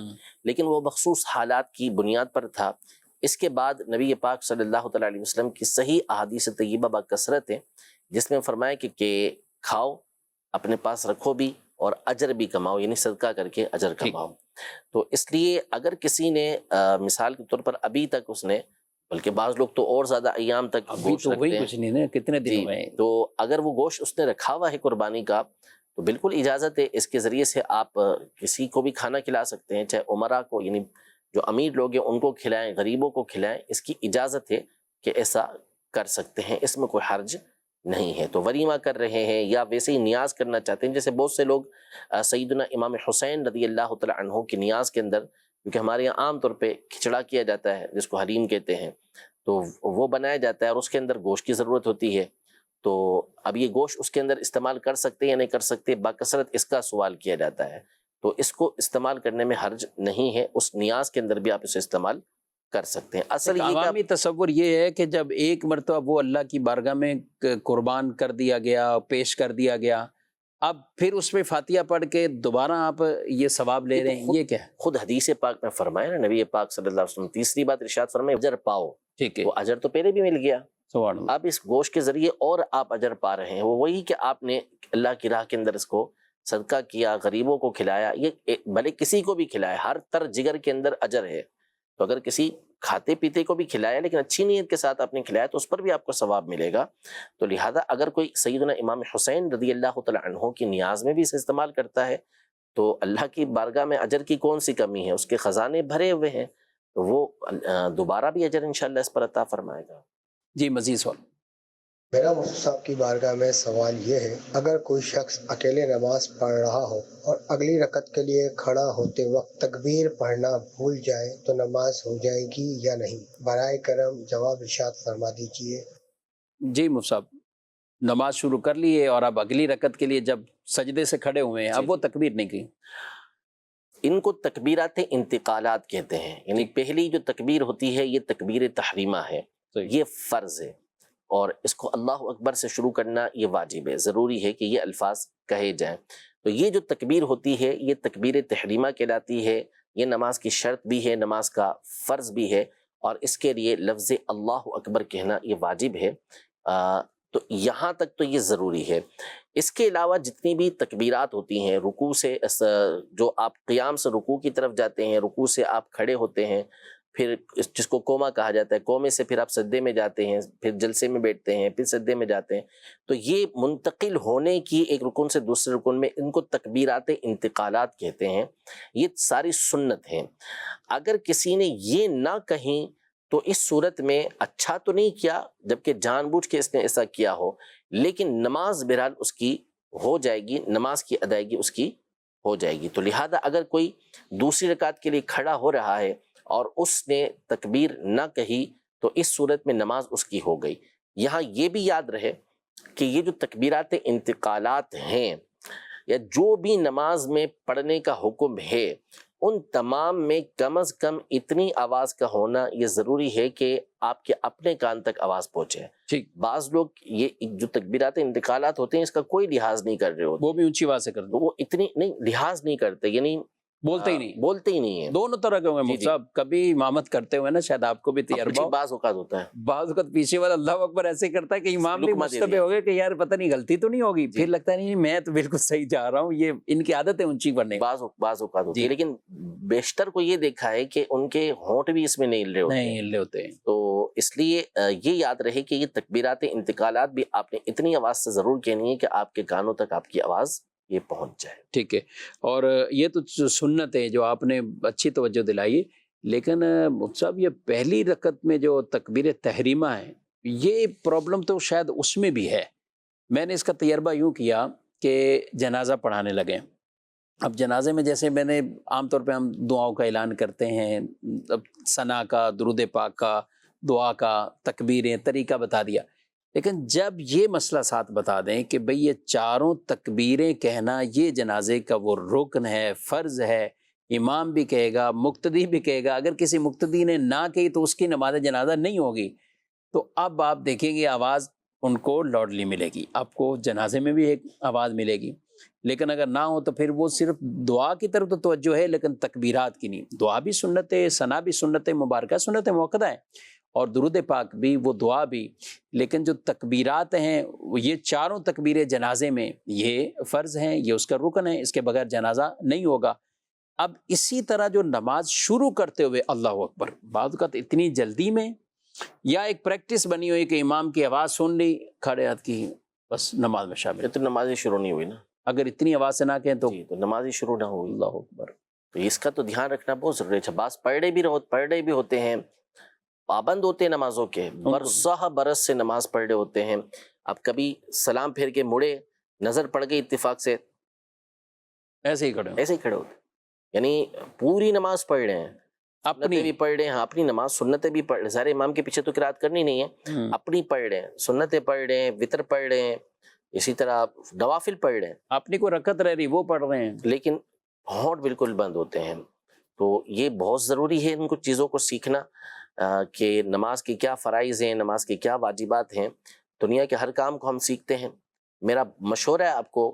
لیکن وہ مخصوص حالات کی بنیاد پر تھا. اس کے بعد نبی پاک صلی اللہ تعالیٰ علیہ وسلم کی صحیح احادیث طیبہ بکثرت ہے، جس میں فرمایا کہ کھاؤ، اپنے پاس رکھو بھی، اور اجر بھی کماؤ، یعنی صدقہ کر کے اجر کماؤ. تو اس لیے اگر کسی نے مثال کے طور پر ابھی تک اس نے، بلکہ بعض لوگ تو اور زیادہ ایام تک گوشت رکھتے ہیں، کچھ نہیں نا کتنے دنوں میں، تو اگر وہ گوشت اس نے رکھا ہوا ہے قربانی کا تو بالکل اجازت ہے، اس کے ذریعے سے آپ کسی کو بھی کھانا کھلا سکتے ہیں، چاہے عمرہ کو، یعنی جو امیر لوگ ہیں ان کو کھلائیں، غریبوں کو کھلائیں، اس کی اجازت ہے کہ ایسا کر سکتے ہیں، اس میں کوئی حرج نہیں ہے. تو ولیمہ کر رہے ہیں یا ویسے ہی نیاز کرنا چاہتے ہیں، جیسے بہت سے لوگ سیدنا امام حسین رضی اللہ تعالیٰ عنہ کی نیاز کے اندر، کیونکہ ہمارے یہاں عام طور پہ کھچڑا کیا جاتا ہے جس کو حلیم کہتے ہیں، تو وہ بنایا جاتا ہے اور اس کے اندر گوشت کی ضرورت ہوتی ہے. تو اب یہ گوشت اس کے اندر استعمال کر سکتے یا نہیں کر سکتے، باکثرت اس کا سوال کیا جاتا ہے. تو اس کو استعمال کرنے میں حرج نہیں ہے، اس نیاز کے اندر بھی آپ اسے استعمال کر سکتے ہیں. اصل یہ عوامی تصور یہ ہے کہ جب ایک مرتبہ وہ اللہ کی بارگاہ میں قربان کر دیا گیا، پیش کر دیا گیا، اب پھر اس میں فاتحہ پڑھ کے دوبارہ آپ یہ ثواب لے رہے ہیں، یہ کیا ہے؟ خود حدیث پاک میں فرمایا نا، نبی پاک صلی اللہ علیہ وسلم تیسری بات ارشاد فرمائے اجر پاؤ. ٹھیک ہے، وہ اجر تو پہلے بھی مل گیا، سبحان اللہ. اب اس گوشت کے ذریعے اور آپ اجر پا رہے ہیں. وہ وہی کہ آپ نے اللہ کی راہ کے اندر اس کو صدقہ کیا، غریبوں کو کھلایا، یہ بھلے کسی کو بھی کھلائے، ہر تر جگر کے اندر اجر ہے. تو اگر کسی کھاتے پیتے کو بھی کھلایا لیکن اچھی نیت کے ساتھ آپ نے کھلایا تو اس پر بھی آپ کو ثواب ملے گا. تو لہذا اگر کوئی سیدنا امام حسین رضی اللہ تعالیٰ عنہ کی نیاز میں بھی اسے استعمال کرتا ہے تو اللہ کی بارگاہ میں اجر کی کون سی کمی ہے، اس کے خزانے بھرے ہوئے ہیں، تو وہ دوبارہ بھی اجر انشاءاللہ اس پر عطا فرمائے گا. جی مزید سوال. میرا مفتی صاحب کی بارگاہ میں سوال یہ ہے، اگر کوئی شخص اکیلے نماز پڑھ رہا ہو اور اگلی رکعت کے لیے کھڑا ہوتے وقت تکبیر پڑھنا بھول جائے تو نماز ہو جائے گی یا نہیں؟ برائے کرم جواب ارشاد فرما دیجیے. جی مفتی صاحب، نماز شروع کر لیے اور اب اگلی رکعت کے لیے جب سجدے سے کھڑے ہوئے ہیں، اب وہ تکبیر نہیں کی. ان کو تکبیرات انتقالات کہتے ہیں، یعنی پہلی جو تکبیر ہوتی ہے یہ تکبیر تحریمہ ہے، یہ فرض ہے، اور اس کو اللہ اکبر سے شروع کرنا یہ واجب ہے، ضروری ہے کہ یہ الفاظ کہے جائیں۔ تو یہ جو تکبیر ہوتی ہے یہ تکبیر تحریمہ کہلاتی ہے، یہ نماز کی شرط بھی ہے، نماز کا فرض بھی ہے، اور اس کے لیے لفظ اللہ اکبر کہنا یہ واجب ہے۔ تو یہاں تک تو یہ ضروری ہے۔ اس کے علاوہ جتنی بھی تکبیرات ہوتی ہیں، رکوع سے جو آپ قیام سے رکوع کی طرف جاتے ہیں، رکوع سے آپ کھڑے ہوتے ہیں، پھر جس کو کوما کہا جاتا ہے، کومے سے پھر آپ سجدے میں جاتے ہیں، پھر جلسے میں بیٹھتے ہیں، پھر سجدے میں جاتے ہیں، تو یہ منتقل ہونے کی ایک رکن سے دوسرے رکن میں، ان کو تکبیرات انتقالات کہتے ہیں۔ یہ ساری سنت ہیں۔ اگر کسی نے یہ نہ کہیں تو اس صورت میں اچھا تو نہیں کیا، جبکہ جان بوجھ کے اس نے ایسا کیا ہو، لیکن نماز بہرحال اس کی ہو جائے گی، نماز کی ادائیگی اس کی ہو جائے گی۔ تو لہذا اگر کوئی دوسری رکعت کے لیے کھڑا ہو رہا ہے اور اس نے تکبیر نہ کہی تو اس صورت میں نماز اس کی ہو گئی۔ یہاں یہ بھی یاد رہے کہ یہ جو تکبیرات انتقالات ہیں یا جو بھی نماز میں پڑھنے کا حکم ہے، ان تمام میں کم از کم اتنی آواز کا ہونا یہ ضروری ہے کہ آپ کے اپنے کان تک آواز پہنچے۔ بعض لوگ یہ جو تکبیرات انتقالات ہوتے ہیں اس کا کوئی لحاظ نہیں کر رہے ہوتے، وہ بھی اونچی آواز سے کرتے، وہ اتنی نہیں لحاظ نہیں کرتے، یعنی بولتے ہی نہیں، بولتے ہی نہیں ہیں۔ دونوں طرح کے ہوئے مفتی صاحب، کبھی امامت کرتے ہوئے نا، شاید آپ کو بھی تجربہ ہو، بعض اوقات ہوتا ہے، بعض اوقات پیچھے والا اللہ اکبر ایسے کرتا ہے کہ امام بھی لقمہ دے مشتبہ دیا۔ ہو گئے کہ یار پتہ نہیں غلطی تو نہیں ہوگی، پھر لگتا ہے نہیں میں تو بالکل صحیح جا رہا ہوں، یہ ان کی عادت ہے اونچی پڑھنے کی۔ بعض اوقات ہوتی ہے، لیکن بیشتر کو یہ دیکھا ہے کہ ان کے ہونٹ بھی اس میں نہیں ہل رہے ہوتے، نہیں ہل رہے ہوتے ہیں۔ تو اس لیے یہ یاد رہے کہ یہ تکبیرات انتقالات بھی آپ نے اتنی آواز سے ضرور کہنی ہے کہ آپ کے کانوں تک آپ کی آواز یہ پہنچ جائے۔ ٹھیک ہے، اور یہ تو سنت ہے جو آپ نے اچھی توجہ دلائی، لیکن مفتی صاحب یہ پہلی رکعت میں جو تکبیر تحریمہ ہے، یہ پرابلم تو شاید اس میں بھی ہے۔ میں نے اس کا تجربہ یوں کیا کہ جنازہ پڑھانے لگے، اب جنازے میں جیسے میں نے عام طور پہ ہم دعاؤں کا اعلان کرتے ہیں، ثنا کا، درود پاک کا، دعا کا، تکبیریں، طریقہ بتا دیا، لیکن جب یہ مسئلہ ساتھ بتا دیں کہ بھئی یہ چاروں تکبیریں کہنا یہ جنازے کا وہ رکن ہے، فرض ہے، امام بھی کہے گا، مقتدی بھی کہے گا، اگر کسی مقتدی نے نہ کہی تو اس کی نماز جنازہ نہیں ہوگی، تو اب آپ دیکھیں گے آواز ان کو لاڈلی ملے گی، آپ کو جنازے میں بھی ایک آواز ملے گی، لیکن اگر نہ ہو تو پھر وہ صرف دعا کی طرف تو توجہ ہے لیکن تکبیرات کی نہیں۔ دعا بھی سنت ہے، ثنا بھی سنت ہے، مبارکہ سنت موقع ہے، اور درود پاک بھی، وہ دعا بھی، لیکن جو تکبیرات ہیں یہ چاروں تکبیریں جنازے میں یہ فرض ہیں، یہ اس کا رکن ہے، اس کے بغیر جنازہ نہیں ہوگا۔ اب اسی طرح جو نماز شروع کرتے ہوئے اللہ اکبر، بعض اوقات اتنی جلدی میں یا ایک پریکٹس بنی ہوئی کہ امام کی آواز سن لی، کھڑے ہاتھ کی، بس نماز میں شامل، تو نماز ہی شروع نہیں ہوئی نا، اگر اتنی آواز سے نہ کہیں تو نماز ہی شروع نہ ہوئی۔ اللہ اکبر، تو اس کا تو دھیان رکھنا بہت ضروری ہے۔ بعض پڑھ رہے بھی ہوتے ہیں، پابند ہوتے ہیں نمازوں کے، برسہ برس سے نماز پڑھ رہے ہوتے ہیں، اب کبھی سلام پھیر کے مڑے، نظر پڑ گئی اتفاق سے، ایسے ہی کھڑے ہوتے، یعنی پوری نماز پڑھ رہے ہیں، اپنی بھی پڑھ رہے ہیں، اپنی نماز سنتیں بھی پڑھ رہے ہیں، سارے امام کے پیچھے تو قرات کرنی نہیں ہے، اپنی پڑھ رہے ہیں، سنتیں پڑھ رہے ہیں، وطر پڑھ رہے ہیں، اسی طرح نوافل پڑھ رہے ہیں، اپنی کو رکعت رہ رہی وہ پڑھ رہے ہیں، لیکن ہونٹ بالکل بند ہوتے ہیں۔ تو یہ بہت ضروری ہے ان کو چیزوں کو سیکھنا کہ نماز کی کیا فرائض ہیں، نماز کی کیا واجبات ہیں۔ دنیا کے ہر کام کو ہم سیکھتے ہیں، میرا مشورہ ہے آپ کو،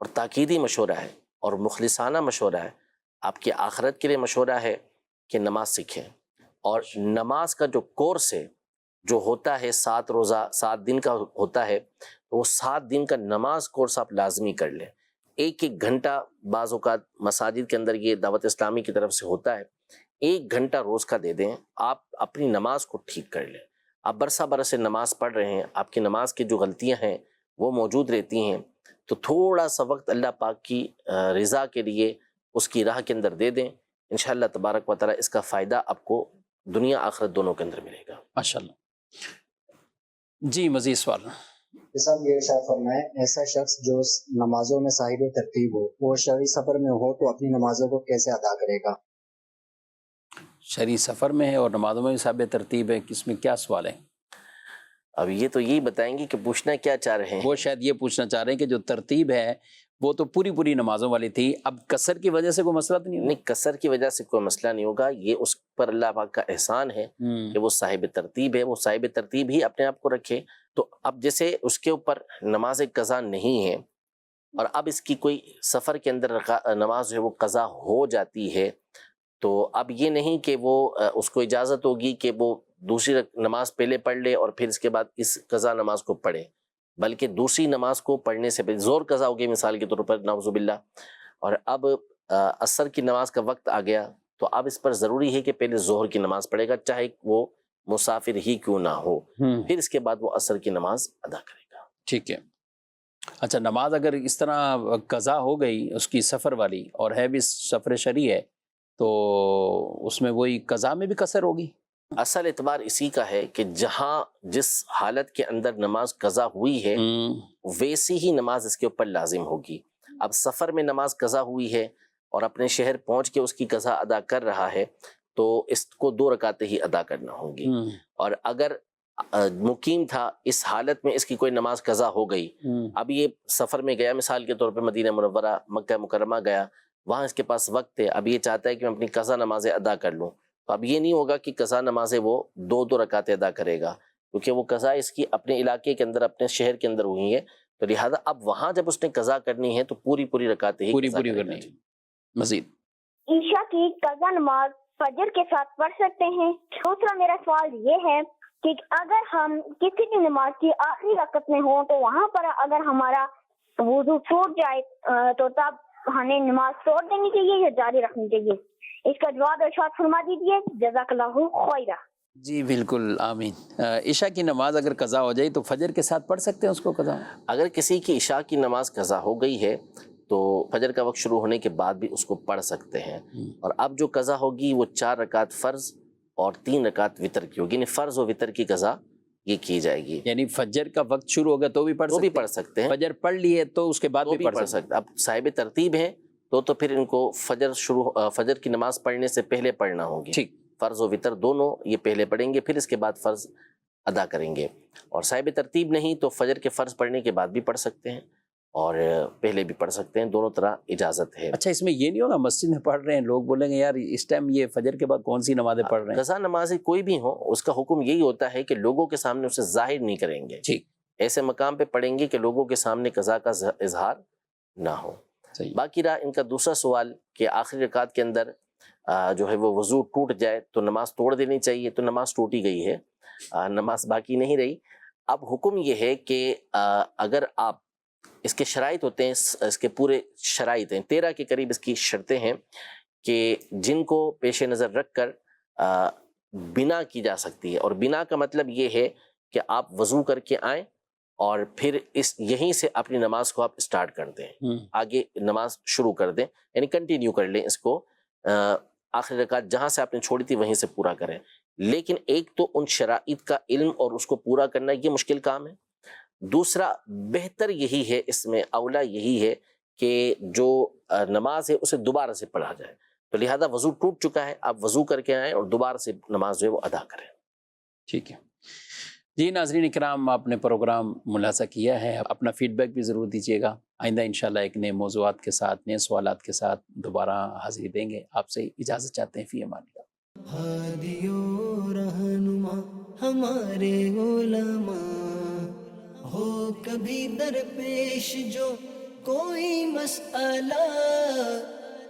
اور تاکیدی مشورہ ہے اور مخلصانہ مشورہ ہے، آپ کی آخرت کے لیے مشورہ ہے کہ نماز سیکھیں، اور نماز کا جو کورس ہے جو ہوتا ہے 7 روزہ 7 دن کا ہوتا ہے، تو وہ 7 دن کا نماز کورس آپ لازمی کر لیں، 1 گھنٹہ بعض اوقات مساجد کے اندر یہ دعوت اسلامی کی طرف سے ہوتا ہے، 1 گھنٹہ روز کا دے دیں، آپ اپنی نماز کو ٹھیک کر لیں۔ آپ برسہ برس سے نماز پڑھ رہے ہیں، آپ کی نماز کی جو غلطیاں ہیں وہ موجود رہتی ہیں، تو تھوڑا سا وقت اللہ پاک کی رضا کے لیے اس کی راہ کے اندر دے دیں، انشاءاللہ تبارک و تعالی اس کا فائدہ آپ کو دنیا آخرت دونوں کے اندر ملے گا ماشاءاللہ۔ جی مزید سوال؟ صاحب یہ ارشاد فرمائیں، ایسا شخص جو نمازوں میں صاحب ترتیب ہو، وہ شرعی سفر میں ہو تو اپنی نمازوں کو کیسے ادا کرے گا؟ شرعی سفر میں ہے اور نمازوں میں بھی صاحب ترتیب ہے، کس میں کیا سوال ہے؟ اب یہ تو یہی بتائیں گے کہ پوچھنا کیا چاہ رہے ہیں، وہ شاید یہ پوچھنا چاہ رہے ہیں کہ جو ترتیب ہے وہ تو پوری پوری نمازوں والی تھی. اب قصر کی وجہ سے کوئی مسئلہ تو نہیں نہیں، قصر کی وجہ سے کوئی مسئلہ نہیں ہوگا. یہ اس پر اللہ پاک کا احسان ہے کہ وہ صاحب ترتیب ہے، وہ صاحب ترتیب ہی اپنے آپ کو رکھے. تو اب جیسے اس کے اوپر نماز قضا نہیں ہے اور اب اس کی کوئی سفر کے اندر نماز جو ہے وہ قضا ہو جاتی ہے، تو اب یہ نہیں کہ وہ اس کو اجازت ہوگی کہ وہ دوسری نماز پہلے پڑھ لے اور پھر اس کے بعد اس قضا نماز کو پڑھے، بلکہ دوسری نماز کو پڑھنے سے پہلے زور قضا ہو گئی مثال کے طور پر نعوذ باللہ، اور اب عصر کی نماز کا وقت آ گیا، تو اب اس پر ضروری ہے کہ پہلے ظہر کی نماز پڑھے گا چاہے وہ مسافر ہی کیوں نہ ہو، پھر اس کے بعد وہ عصر کی نماز ادا کرے گا. ٹھیک ہے. اچھا، نماز اگر اس طرح قضا ہو گئی اس کی سفر والی اور ہے بھی سفر شرعی ہے تو اس میں وہی قضا میں بھی قصر ہوگی؟ اصل اعتبار اسی کا ہے کہ جہاں جس حالت کے اندر نماز قضا ہوئی ہے ویسی ہی نماز اس کے اوپر لازم ہوگی. اب سفر میں نماز قضا ہوئی ہے اور اپنے شہر پہنچ کے اس کی قضا ادا کر رہا ہے تو اس کو 2 رکعتیں ہی ادا کرنا ہوں گی. اور اگر مقیم تھا اس حالت میں اس کی کوئی نماز قضا ہو گئی، اب یہ سفر میں گیا مثال کے طور پہ مدینہ منورہ مکہ مکرمہ گیا، وہاں اس کے پاس وقت ہے، اب یہ چاہتا ہے کہ میں اپنی قضا نمازیں ادا کر لوں، تو اب یہ نہیں ہوگا کہ قضا نمازیں وہ 2 رکعتیں ادا کرے گا، کیونکہ وہ قضا اس کی اپنے علاقے کے اندر اپنے شہر کے اندر ہوئی ہے، تو لہٰذا اب وہاں جب اس نے قضا کرنی ہے تو پوری رکعتیں ہی پوری قضا کرے گا. کرنی ہے. مزید عشاء کی قضا نماز فجر کے ساتھ پڑھ سکتے ہیں؟ دوسرا میرا سوال یہ ہے کہ اگر ہم کسی بھی نماز کی آخری رکعت میں ہوں تو وہاں پر اگر ہمارا وضو ٹوٹ جائے تو تب ہمیں نماز توڑ دینی چاہیے یا جاری رکھنی چاہیے؟ اس کا جواب ارشاد فرما دیجیے، جزاک اللہ خیرہ. جی بالکل، آمین. عشاء کی نماز اگر قضا ہو جائے تو فجر کے ساتھ پڑھ سکتے ہیں اس کو قضا؟ اگر کسی کی عشاء کی نماز قضا ہو گئی ہے تو فجر کا وقت شروع ہونے کے بعد بھی اس کو پڑھ سکتے ہیں. اور اب جو قضا ہوگی وہ 4 رکعت فرض اور 3 رکعت وتر کی ہوگی، یعنی فرض و وتر کی قضا یہ کی جائے گی. یعنی فجر کا وقت شروع ہوگا تو بھی پڑھ سکتے ہیں، فجر پڑھ لیے تو اس کے بعد بھی پڑھ سکتے ہیں. اب صاحب ترتیب ہیں تو پھر ان کو فجر کی نماز پڑھنے سے پہلے پڑھنا ہوگی. ٹھیک. فرض و وتر دونوں یہ پہلے پڑھیں گے، پھر اس کے بعد فرض ادا کریں گے. اور صاحب ترتیب نہیں تو فجر کے فرض پڑھنے کے بعد بھی پڑھ سکتے ہیں اور پہلے بھی پڑھ سکتے ہیں، دونوں طرح اجازت ہے. اچھا، اس میں یہ نہیں ہوگا مسجد میں پڑھ رہے ہیں لوگ بولیں گے یار اس ٹائم یہ فجر کے بعد کون سی نمازیں پڑھ رہے ہیں؟ قضا نمازیں کوئی بھی ہوں اس کا حکم یہی ہوتا ہے کہ لوگوں کے سامنے اسے ظاہر نہیں کریں گے. ٹھیک. ایسے مقام پہ پڑھیں گے کہ لوگوں کے سامنے قضا کا اظہار نہ ہو. باقی رہا ان کا دوسرا سوال کہ آخری رکعت کے اندر جو ہے وہ وضو ٹوٹ جائے تو نماز توڑ دینی چاہیے. تو نماز ٹوٹی گئی ہے، نماز باقی نہیں رہی. اب حکم یہ ہے کہ اگر آپ اس کے شرائط ہوتے ہیں، اس کے پورے شرائط ہیں 13 کے قریب اس کی شرطیں ہیں کہ جن کو پیش نظر رکھ کر بنا کی جا سکتی ہے. اور بنا کا مطلب یہ ہے کہ آپ وضو کر کے آئیں اور پھر یہیں سے اپنی نماز کو آپ اسٹارٹ کر دیں، آگے نماز شروع کر دیں، یعنی کنٹینیو کر لیں اس کو، آخری رکعت جہاں سے آپ نے چھوڑی تھی وہیں سے پورا کریں. لیکن ایک تو ان شرائط کا علم اور اس کو پورا کرنا یہ مشکل کام ہے. دوسرا بہتر یہی ہے، اس میں اولا یہی ہے کہ جو نماز ہے اسے دوبارہ سے پڑھا جائے. تو لہذا وضو ٹوٹ چکا ہے، آپ وضو کر کے آئیں اور دوبارہ سے نماز جو ہے وہ ادا کریں. ٹھیک ہے جی. ناظرین اکرام، آپ نے پروگرام ملاحظہ کیا ہے، اپنا فیڈ بیک بھی ضرور دیجیے گا. آئندہ انشاءاللہ ایک نئے موضوعات کے ساتھ، نئے سوالات کے ساتھ دوبارہ حاضری دیں گے. آپ سے اجازت چاہتے ہیں. فی امان اللہ. ہادی و رہنما ہمارے علماء، ہو کبھی درپیش جو کوئی مسئلہ،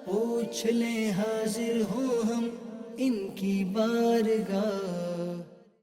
پوچھ لیں حاضر ہوں ہم ان کی بارگاہ.